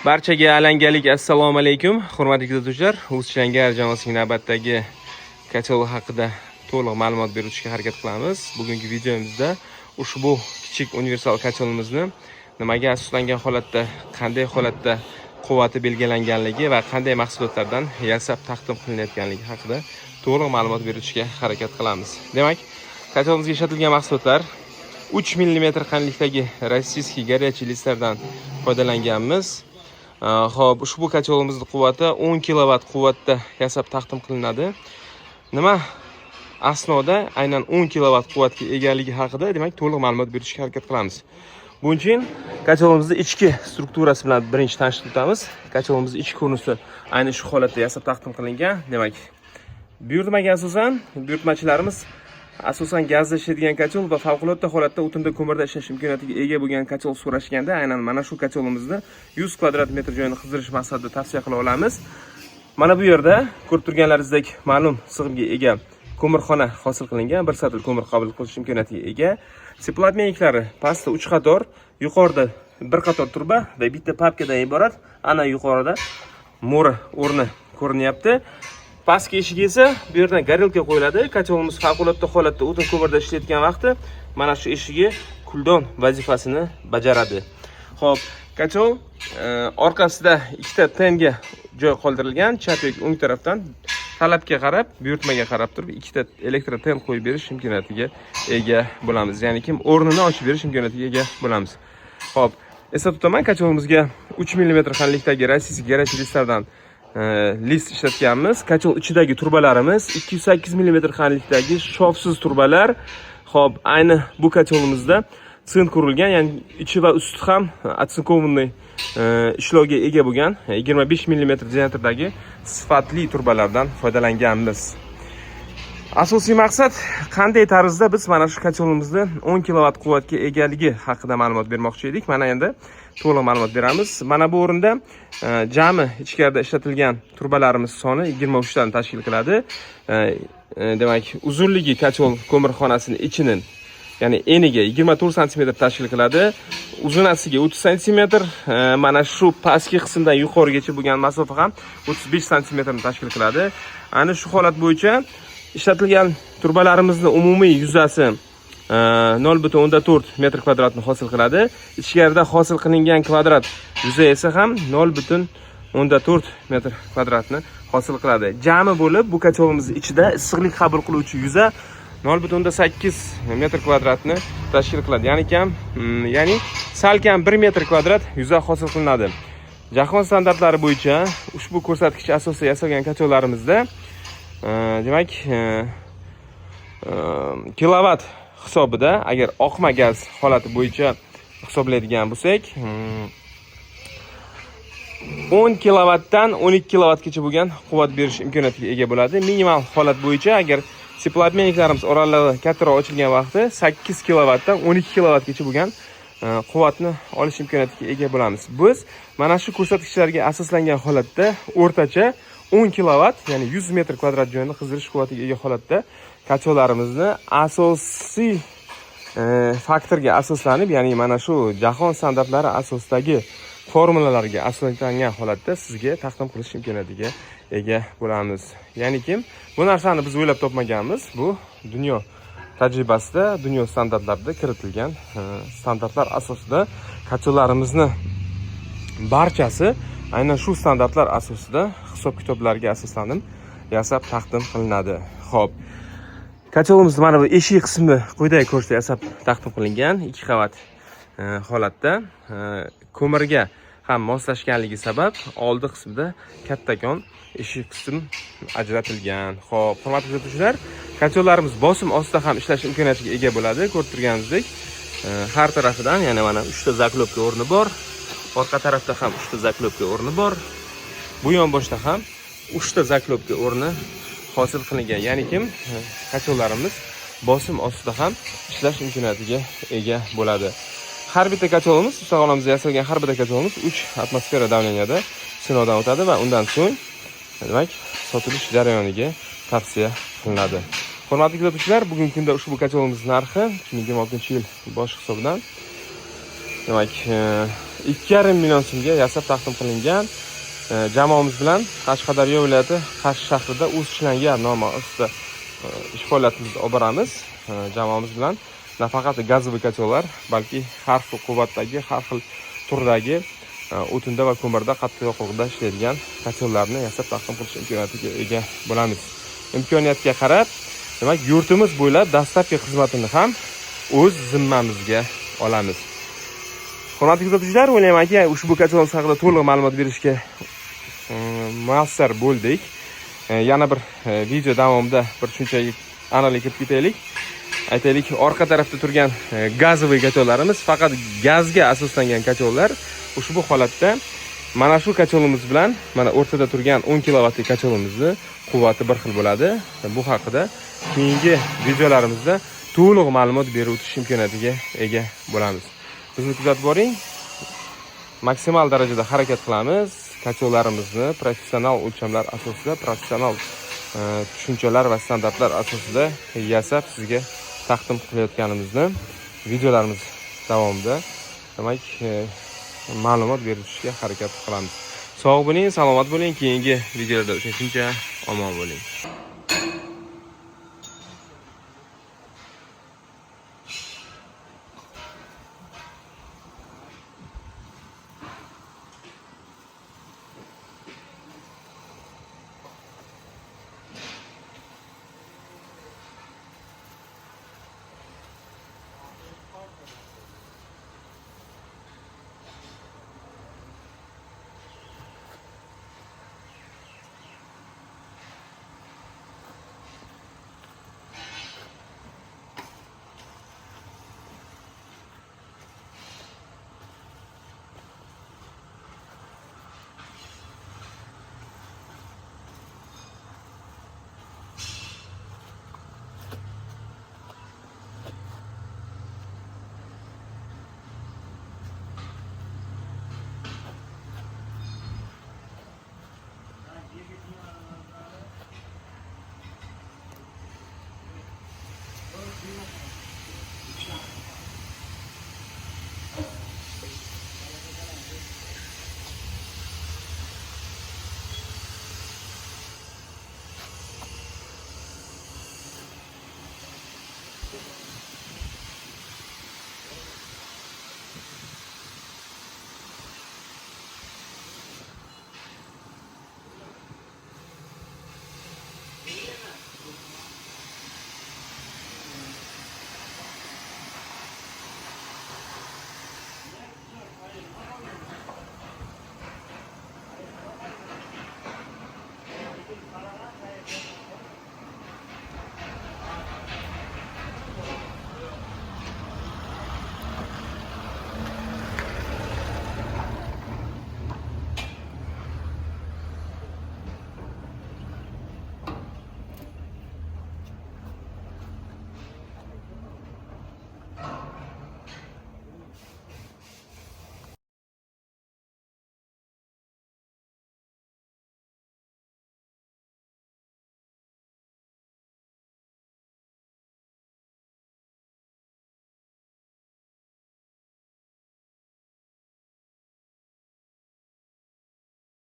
Barchaga alangalik assalomu alaykum. Hurmatli kuzatuvchilar, O'zchilangar jamoasining navbatdagi kachol haqida to'liq ma'lumot berishga harakat qilamiz. Bugungi videomizda ushbu kichik universal kacholimizni nimaga asoslangan holatda, qanday holatda quvvati belgilanganligi va qanday mahsulotlardan yasab taqdim qilinayotganligi haqida to'liq ma'lumot berishga harakat qilamiz. Demak, kacholimizga ishlatilgan mahsulotlar 3 mm qanlikdagi rossiyskiy горячий listlardan foydalanganmiz. Xo'p, ushbu kacholimizning quvvati 10 kW quvvatda yasab taqdim qilinadi. Nima asnoda aynan 10 kW quvvatga egaligi haqida demak to'liq ma'lumot berishga harakat qilamiz. Buning uchun kacholimizning ichki strukturasi bilan birinchi tanishib o'tamiz. Kacholimizning ichki ko'rinishi aynan shu holatda yasab taqdim qilingan. Demak, buyurtmaga asosan buyurtmachilarimiz asosan gazda ishlaydigan kachol va favqulodda holatda o'tinda ko'mirda ishlash imkoniyatiga ega bo'lgan kachol so'rashganda aynan mana shu kacholimizni 100 kvadrat metr joyini qizdirish maqsadida tavsiya qila olamiz. Mana bu yerda ko'rib turganlaringizdek ma'lum sig'imga ega ko'mirxona hosil qilingan, bir satil ko'mir qabul qilish imkoniyatiga ega. Seplatmeniklari pastda 3 qator, yuqorida bir qator turba va bitta papkadan iborat. Ana yuqorida mo'ri o'rni ko'rinyapti. Pastki eshigi esa bu yerdan garelka qo'yiladi. Kacholimiz favqulodda holatda o'tin ko'mirda ishlayotgan vaqti mana shu eshigi kuldon vazifasini bajaradi. Xo'p, kachol orqasida ikkita tenga joy qoldirilgan, chap yoki o'ng tarafdan talabga qarab, buyurtmaga qarab turib ikkita elektr ten qo'yib berish imkoniyatiga ega bo'lamiz. Ya'ni kim o'rnini ochib berish imkoniyatiga ega bo'lamiz. Xo'p, eslatib o'taman, kacholimizga 3 mm qanlikdagi rossiyskiy горячий listlardan list ishlatganmiz. Kachol ichidagi turbalarimiz 208 mm qanlikdagi shofsiz turbalar. Xo'p, ayni bu kacholimizda tsink urilgan, ya'ni ichi va usti ham otsinkovniy ishlovga ega bo'lgan 25 mm diametrdagi sifatli turbalardan foydalanganmiz. Asosiy maqsad qanday tarzda biz mana shu kacholimizni 10 kW quvvatga egaligi haqida ma'lumot bermoqchi edik. Mana endi to'liq ma'lumot beramiz. Mana bu o'rinda jami ichkarida ishlatilgan turbalarimiz soni 23 dan tashkil qiladi. Demak, uzunligi kachol ko'mirxonasining ichining, ya'ni eniga 24 cm tashkil qiladi. Uzunasiga 30 cm, mana shu pastki qismdan yuqorigacha bo'lgan masofa ham 35 cm tashkil qiladi. Ana shu holat bo'yicha ishlatilgan turbalarimizni umumiy yuzasi 0,4 metr kvadratni hosil qiladi. Ichkarida hosil qilingan kvadrat yuza esa ham 0,4 metr kvadratni hosil qiladi. Jami bo'lib bu kacholimiz ichida issiqlik qabul qiluvchi yuza 0,8 metr kvadratni tashkil qiladi. Ya'ni salkam 1 metr kvadrat yuza hosil qilinadi. Jahon standartlari bo'yicha ushbu ko'rsatkich asosida yasalgan kachollarimizda demak kilovat hisobida agar oqma gaz holati bo'yicha hisoblaydigan bo'lsak 10 kilovatdan 12 kilovatgacha bo'lgan quvvat berish imkoniyatiga ega bo'ladi. Minimal holat bo'yicha agar seplatmeniklarimiz oralari kattaroq ochilgan vaqtda 8 kilovatdan 12 kilovatgacha bo'lgan quvvatni olish imkoniyatiga ega bo'lamiz. Biz mana shu ko'rsatkichlarga asoslangan holatda o'rtacha 10 kW, ya'ni 100 metr kvadrat joyni qizdirish quvvatiga ega holatda kacholarimizni asosiy faktorga asoslanib, ya'ni mana shu jahon standartlari asosidagi formulalarga asoslangan holatda sizga taqdim qilish imkoniyatiga ega bo'lamiz. Ya'ni kim bu narsani biz o'ylab topmaganmiz. Bu dunyo tajribasida, dunyo standartlarida kiritilgan standartlar asosida kacholarimizni barchasi aynan shu standartlar asosida hisob-kitoblarga asoslanib yasab taqdim qilinadi. Xo'p, kacholimiz mana bu eshik qismi quyidagi ko'rinishda yasab taqdim qilingan 2 qavat holatda ko'mirga ham moslashganligi sabab oldi qismida kattakon eshik qism ajratilgan. Xo'p, hurmatli kuzatuvchilar, kachollarimiz bosim ostida ham ishlash imkoniyatiga ega bo'ladi. Ko'rib turganingizdek, har tarafidan yana mana 3 ta zaklopka o'rni bor. Orqa tarafda ham 3 ta zaklopka o'rni bor. Bu yon boshda ham 3 ta zaklopka o'rni hosil qilingan. Ya'ni kim kachollarimiz bosim ostida ham ishlash imkoniyatiga ega bo'ladi. Har bitta kacholimiz, ustaxonamizda yasalgan har bitta kacholimiz 3 atmosfera davleniyada sinovdan o'tadi va undan so'ng demak sotilish jarayoniga tavsiya qilinadi. Hurmatli kuzatuvchilar, bugungi kunda ushbu kacholimiz narxi 2026-yil bosh hisobidan demak 2,5 million so'mga yasab taqdim qilingan. Jamoamiz bilan Qashqadaryo viloyati Qarshi shahrida O'zchilangar nomi ostida ish faoliyatimizni olib boramiz. Jamoamiz bilan nafaqat gazovoy kotollar, balki har xil quvvatdagi, har xil turdagi o'tinda va ko'mirda qattiq yoqilg'ida ishlaydigan kotollarni yasab taqdim qilish imkoniyatiga ega bo'lamiz. Imkoniyatga qarab, demak, yurtimiz bo'ylab dastlabki xizmatini ham o'z zimmamizga olamiz. Hurmatli kuzatuvchilar, o'ylaymanki, ushbu kotolimiz haqida to'liq ma'lumot berishga muvaffaq bo'ldik. Yana bir video davomida bir tushunchaga aniqlik kiritib ketaylik. Aytaylik, orqa tarafda turgan gazovoy kotollarimiz faqat gazga asoslangan kotollar. Ushbu holatda mana shu kotolimiz bilan mana o'rtada turgan 10 kilovatlik kotolimizni quvvati bir xil bo'ladi. Bu haqida keyingi videolarimizda to'liq ma'lumot berib o'tish imkoniyatiga ega bo'lamiz. Bizni kuzatib boring. Maksimal darajada harakat qilamiz. Kotollarimizni professional o'lchamlar asosida, professional tushunchalar va standartlar asosida yasab sizga taqdim qilayotganimizni videolarimiz davomida demak ma'lumot berishga harakat qilamiz. Sog' bo'ling, salomat bo'ling. Keyingi videolarda uchrashguncha omon bo'ling.